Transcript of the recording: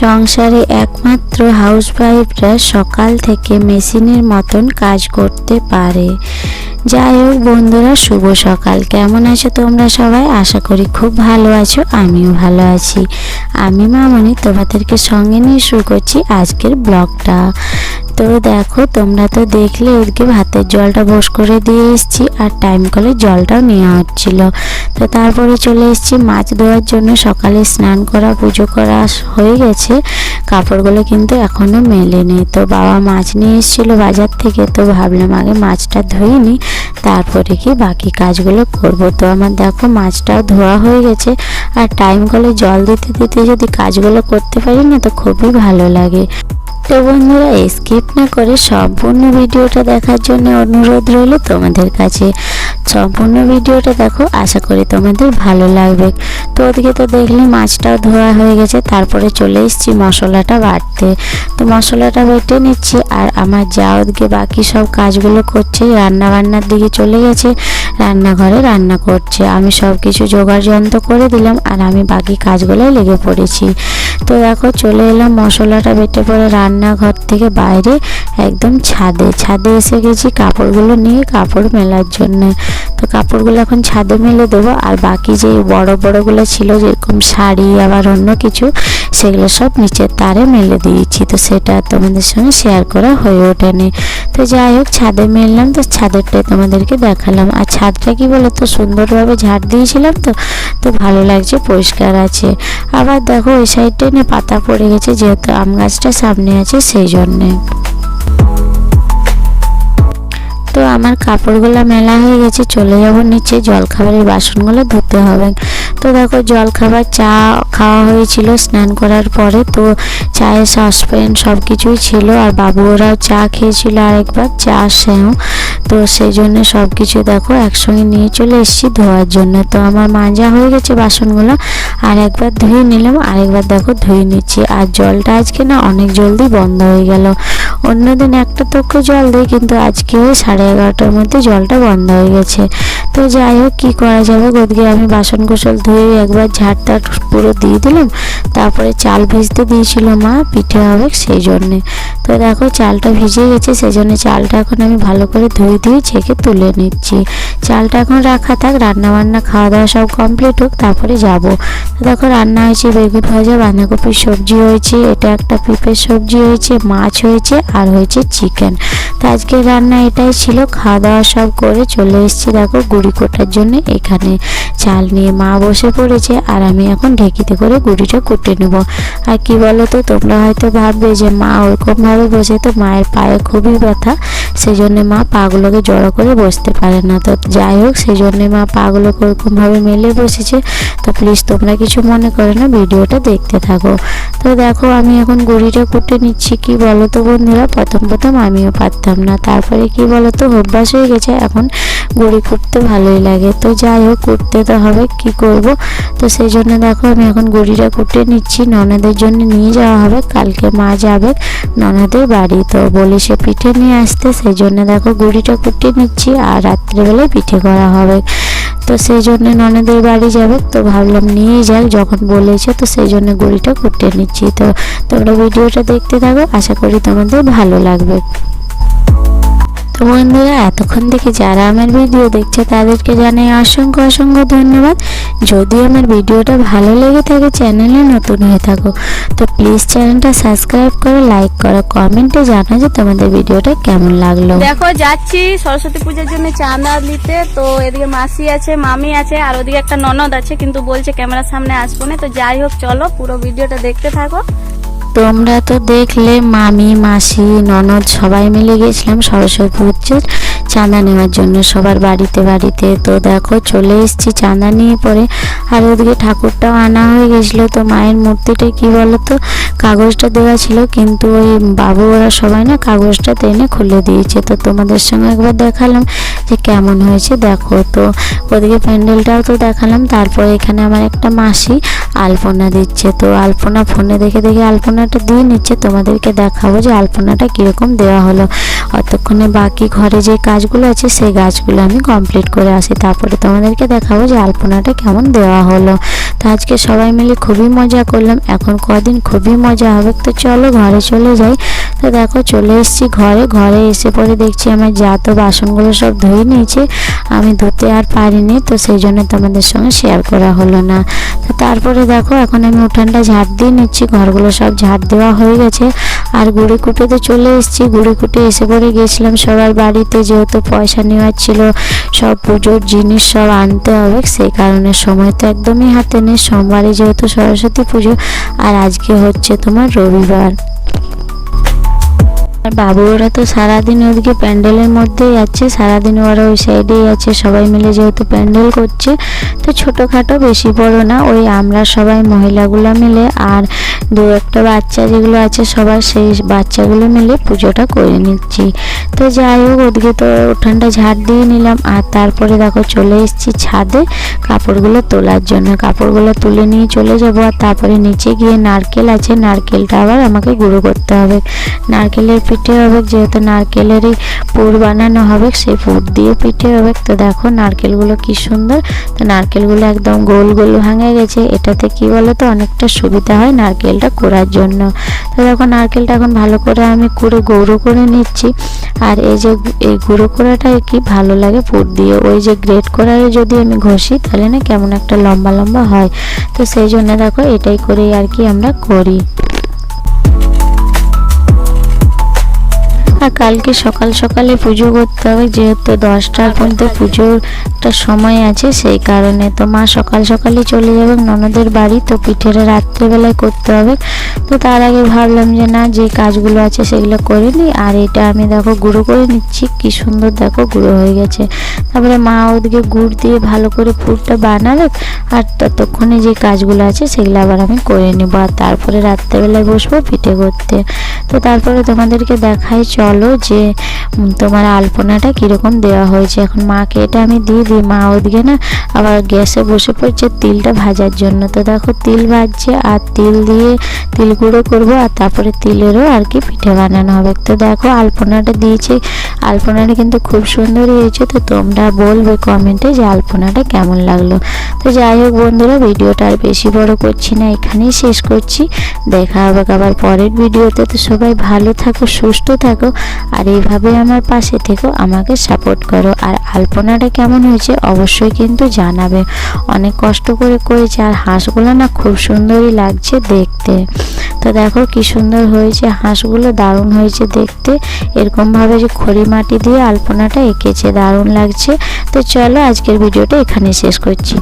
সংসারে একমাত্র হাউসওয়াইফরা সকাল থেকে মেশিনের মতন কাজ করতে পারে। যাই হোক বন্ধুরা, শুভ সকাল। কেমন আছো তোমরা সবাই? আশা করি খুব ভালো আছো, আমিও ভালো আছি। আমি মামনি তোমাদেরকে সঙ্গে নিয়ে শুরু করছি আজকের ব্লগটা। তো দেখো, তোমরা তো দেখলে ওদিকে ভাতের জলটা বস করে দিয়ে এসেছি, আর টাইম কলে জলটাও নেওয়া হচ্ছিল। তো তারপরে চলে এসেছি মাছ ধোয়ার জন্য। সকালে স্নান করা, পুজো করা হয়ে গেছে, কাপড়গুলো কিন্তু এখনও মেলেনি। তো বাবা মাছ নিয়ে এসেছিলো বাজার থেকে, তো ভাবলাম আগে মাছটা ধুয়ে নিই, তারপরে কি বাকি কাজগুলো করব। তো আমার দেখো মাছটাও ধোয়া হয়ে গেছে, আর টাইম কলে জল দিতে দিতে যদি কাজগুলো করতে পারি না, তো খুবই ভালো লাগে। তো বন্ধুরা, স্কিপ না করে সম্পূর্ণ ভিডিওটা দেখার জন্য অনুরোধ রইল তোমাদের কাছে। সম্পূর্ণ ভিডিওটা দেখো, আশা করি তোমাদের ভালো লাগবে। তো ওদিকে তো দেখলে মাছটাও ধোয়া হয়ে গেছে, তারপরে চলে এসেছি মশলাটা বাটতে। তো মশলাটা বেটে নিচ্ছি, আর আমার যা ওদিকে বাকি সব কাজগুলো করছে, রান্না বান্নার দিকে চলে গেছে, রান্নাঘরে রান্না করছে। আমি সব কিছু জোগাড় যন্ত্র করে দিলাম, আর আমি বাকি কাজগুলোই লেগে পড়েছি। তো দেখো চলে এলাম মশলাটা বেটে পরে রান্নাঘর থেকে বাইরে একদম ছাদে এসে গেছি কাপড়গুলো নিয়ে কাপড় মেলার জন্য। তো কাপড়গুলো এখন ছাদে মেলে দেবো, আর বাকি যে বড়গুলো ছিল, যেরকম শাড়ি আবার অন্য কিছু, সেগুলো সব নিচের তারে মেলে দিয়েছি। তো সেটা তোমাদের সঙ্গে শেয়ার করা হয়ে ওঠেনি। তো যাই হোক, ছাদে মেললাম, তো ছাদেরটাই তোমাদেরকে দেখালাম। আর ছাদটা কি বলো তো, সুন্দরভাবে ঝাড় দিয়েছিলাম, তো ভালো লাগছে, পরিষ্কার আছে। আবার দেখো ওই সাইডটাই না পাতা পড়ে গেছে, যেহেতু আম গাছটা সামনে আছে সেই জন্যে। তো আমার কাপড়গুলো মেলা হয়ে গেছে, চলে যাব নিচে, জলখাবারের বাসনগুলো ধুতে হবে। তো দেখো জলখাবার চা খাওয়া হয়েছিল স্নান করার পরে, তো চায়ের সসপ্যান সব কিছুই ছিল, আর বাবু ওরাও চা খেয়েছিল আরেকবার, চা সেও। তো সেই জন্য সব কিছু দেখো একসঙ্গে নিয়ে চলে এসেছি ধোয়ার জন্য। তো আমার মাজা হয়ে গেছে বাসনগুলো, আর একবার ধুয়ে নিলাম, আরেকবার দেখো ধুয়ে নিচ্ছি। আর জলটা আজকে না অনেক জলদি বন্ধ হয়ে গেল। অন্যদিন একটা তক্ষ জল দিই, কিন্তু আজকে ওই 11:30টার মধ্যে জলটা বন্ধ হয়ে গেছে। তো যাই হোক, কী করা যাবে, ওদিকে আমি বাসন কোসল ধুয়ে একবার ঝাড়টা পুরো দিয়ে দিলাম। তারপরে চাল ভিজতে দিয়েছিল মা, পিঠে হবে সেই জন্যে। তো দেখো চালটা ভিজে গেছে, সেই জন্য চালটা এখন আমি ভালো করে ধুয়ে ছেঁকে তুলে নিচ্ছি। চালটা এখন রাখা থাক, রান্নাবান্না খাওয়া দাওয়া সব কমপ্লিট হোক, তারপরে যাব। তো দেখো রান্না হয়েছে বেগুন ভাজা, বাঁধাকপির সবজি হয়েছে, এটা একটা পেঁপের সবজি হয়েছে, মাছ হয়েছে, আর হয়েছে চিকেন। তো আজকে রান্না এটাই ছিল। খাওয়া দাওয়া সব করে চলে এসেছি দেখো গুঁড়ি কোটার জন্য। এখানে চাল নিয়ে মা বসে পড়েছে, আর আমি এখন ঢেকিতে করে গুঁড়িটা কুটে নেব। আর কি বলো তো, তোমরা হয়তো ভাববে যে মা ওরকমভাবে বসে, তো মায়ের পায়ে খুবই ব্যথা, সেই জন্য মা পাগুলোকে জড়ো করে বসতে পারে না। তো যাই হোক, সেই জন্যে মা পাগুলোকে ওরকমভাবে মেলে বসেছে। তো প্লিজ তোমরা কিছু মনে করো না, ভিডিওটা দেখতে থাকো। তো দেখো আমি এখন গুঁড়িটা কুটে নিচ্ছি। কি বলো তো বন্ধুরা, প্রথম আমিও পারতাম না, তারপরে কি বলো তো অভ্যাস হয়ে গেছে, এখন গুঁড়ি কুটতে ভালোই লাগে। তো যাই হোক, কুটতে তো হবে, কি করব। তো সেই জন্য দেখো আমি এখন গুঁড়িটা কুটে নিচ্ছি। ননদের জন্য নিয়ে যাওয়া হবে, কালকে মা যাবে ননদের বাড়ি, তো বলে সে পিঠে নিয়ে আসতে, সেই জন্য দেখো গুঁড়িটা কুটে নিচ্ছি। আর রাত্রেবেলায় পিঠে করা হবে, তো সেই জন্য ননদের বাড়ি যাবে, তো ভাবলাম নিয়ে যাক যখন বলেছে, তো সেই জন্য গুঁড়িটা কুটে নিচ্ছি। তো তোমরা ভিডিওটা দেখতে থাকো, আশা করি তোমাদের ভালো লাগবে। তো বন্ধুরা, এতক্ষণ থেকে যারা আমার ভিডিও দেখছে তাদেরকে জানাই অসংখ্য ধন্যবাদ। যদি আমার ভিডিওটা ভালো লেগে থাকে, চ্যানেলে নতুন হয়ে থাকো, তো প্লিজ চ্যানেলটা সাবস্ক্রাইব করো, লাইক করো, কমেন্টে জানাও যে তোমাদের ভিডিওটা কেমন লাগলো। দেখো যাচ্ছি সরস্বতী পূজার জন্য চাঁদা দিতে। তো এদিকে মাসি আছে, মামি আছে, আর ওদিকে একটা ননদ আছে, কিন্তু বলছে ক্যামেরার সামনে আসবো না। তো যাই হোক, চলো পুরো ভিডিওটা দেখতে থাকো। তোমরা তো দেখলে মামি, মাসি, ননদ সবাই মিলে গেছিলাম সরস্বতী পুজোর চাঁদা নেওয়ার জন্য সবার বাড়িতে। তো দেখো চলে এসেছি চাঁদা নিয়ে পরে, আর ওদিকে ঠাকুরটাও আনা হয়ে গেছিলো। তো মায়ের মূর্তিটা কি বলো তো, কাগজটা দেওয়া ছিল, কিন্তু ওই বাবু ওরা সবাই না কাগজটা টেনে খুলে দিয়েছে। তো তোমাদের সঙ্গে একবার দেখালাম যে কেমন হয়েছে দেখো। তো ওদিকে প্যান্ডেলটাও তো দেখালাম। তারপরে এখানে আমার একটা মাসি আলপনা দিচ্ছে, তো আলপনা ফোনে দেখে আলপনাটা দিয়ে নিচ্ছে। তোমাদেরকে দেখাবো যে আলপনাটা কীরকম দেওয়া হলো। অতক্ষণে বাকি ঘরে যে কাজ গাছগুলো আছে সেই গাছগুলো আমি কমপ্লিট করে আসি, তারপরে তোমাদেরকে দেখাবো যে আলপনাটা কেমন দেওয়া হলো। তো আজকে সবাই মিলে খুবই মজা করলাম, এখন কদিন খুবই মজা হবে। তো চলো ঘরে চলে যাই। তো দেখো চলে এসেছি ঘরে এসে পরে দেখছি আমার যা তো বাসনগুলো সব ধুয়ে নিয়েছে, আমি ধুতে আর পারিনি, তো সেই জন্য তোমাদের সঙ্গে শেয়ার করা হলো না। তো তারপরে দেখো এখন আমি উঠানটা ঝাড় দিয়ে নিচ্ছি, ঘরগুলো সব ঝাড় দেওয়া হয়ে গেছে। আর গুঁড়ি কুটেতে চলে এসেছি, গুঁড়ি কুটে এসে পরে গেছিলাম সবার বাড়িতে, যেহেতু পয়সা নেওয়ার ছিল, সব পুজোর জিনিস সব আনতে হবে, সেই কারণে সময় তো একদমই হাতে নেই। সোমবারে যেহেতু সরস্বতী পুজো আর আজকে হচ্ছে তোমার রবিবার। আর বাবু ওরা তো সারাদিন ওদিকে প্যান্ডেলের মধ্যেই আছে, সারাদিন ওরা ওই সাইডেই আছে, সবাই মিলে যেহেতু প্যান্ডেল করছে। তো ছোটোখাটো বেশি বড় না, ওই আমরা সবাই মহিলাগুলো মিলে আর দু একটা বাচ্চা যেগুলো আছে সবার, সেই বাচ্চাগুলো মিলে পুজোটা করে নিচ্ছি। তো যাই হোক ওদিকে তো উঠানটা ঝাড় দিয়ে নিলাম, আর তারপরে দেখো চলে এসেছি ছাদে কাপড়গুলো তোলার জন্য। কাপড়গুলো তুলে নিয়ে চলে যাব, আর তারপরে নিচে গিয়ে নারকেল আছে, নারকেলটা আবার আমাকে গুঁড়ো করতে হবে। নারকেলের পিঠে হবে, যেহেতু নারকেলেরই পুর বানানো হবে, সেই পুর দিয়ে পিঠে হবে। তো দেখো নারকেলগুলো কি সুন্দর, তো নারকেলগুলো একদম গোল গোল ভাঙে গেছে। এটাতে কি বলো তো অনেকটা সুবিধা হয় নারকেলটা কোড়ার জন্য। তো দেখো নারকেলটা এখন ভালো করে আমি কুড়ে গুঁড়ো করে নিচ্ছি। আর এই যে এই গুঁড়ো করাটা কি ভালো লাগে পুর দিয়ে, ওই যে গ্রেট করারে যদি আমি ঘষি তাহলে না কেমন একটা লম্বা লম্বা হয়। তো সেই জন্য দেখো এটাই করেই আর কি আমরা করি। আর কালকে সকাল সকালে পুজো করতে হবে, যেহেতু 10টার মধ্যে পুজোর একটা সময় আছে, সেই কারণে তো মা সকাল সকালে চলে যাবে ননদের বাড়ি, তো পিঠেটা রাত্রেবেলায় করতে হবে। তো তার আগে ভাবলাম যে না, যে কাজগুলো আছে সেগুলো করে নিই। আর এটা আমি দেখো গুঁড়ো করে নিচ্ছি, কি সুন্দর দেখো গুঁড়ো হয়ে গেছে। তারপরে মা ওদিকে গুড় দিয়ে ভালো করে পুরটা বানাবে, আর ততক্ষণে যে কাজগুলো আছে সেগুলো আবার আমি করে নেবো, আর তারপরে রাত্রেবেলায় বসবো পিঠে করতে। তো তারপরে তোমাদেরকে দেখাই চলো যে তোমার আলপনাটা কীরকম দেওয়া হয়েছে। এখন মাকে এটা আমি দিয়ে দিই, মা ওদিকে না আবার গ্যাসে বসে পড়ছে তিলটা ভাজার জন্য। তো দেখো তিল ভাজছে, আর তিল দিয়ে তিল গুঁড়ো করবো, আর তারপরে তিলেরও আর কি পিঠে বানানো হবে। তো দেখো আলপনাটা দিয়েছি, আলপনাটা কিন্তু খুব সুন্দরই হয়েছে। তো তোমরা বলবে কমেন্টে যে আলপনাটা কেমন লাগলো। তো যাই হোক বন্ধুরা, ভিডিওটা আর বেশি বড় করছি না, এখানেই শেষ করছি। দেখা হবে আবার পরের ভিডিওতে। তো সবাই ভালো থাকো, সুস্থ থাকো, আর এইভাবে আমার পাশে থেকো, আমাকে সাপোর্ট করো। আর আলপনাটা কেমন হয়েছে অবশ্যই কিন্তু জানাবে, অনেক কষ্ট করে করেছে। আর হাঁসগুলো না খুব সুন্দরই লাগছে দেখতে। তো দেখো কি সুন্দর হয়েছে হাঁসগুলো, দারুণ হয়েছে দেখতে। এরকমভাবে যে খড়ি মাটি দিয়ে আলপনাটা এঁকেছে, দারুণ লাগছে। তো চলো আজকের ভিডিওটা এখানে শেষ করছি।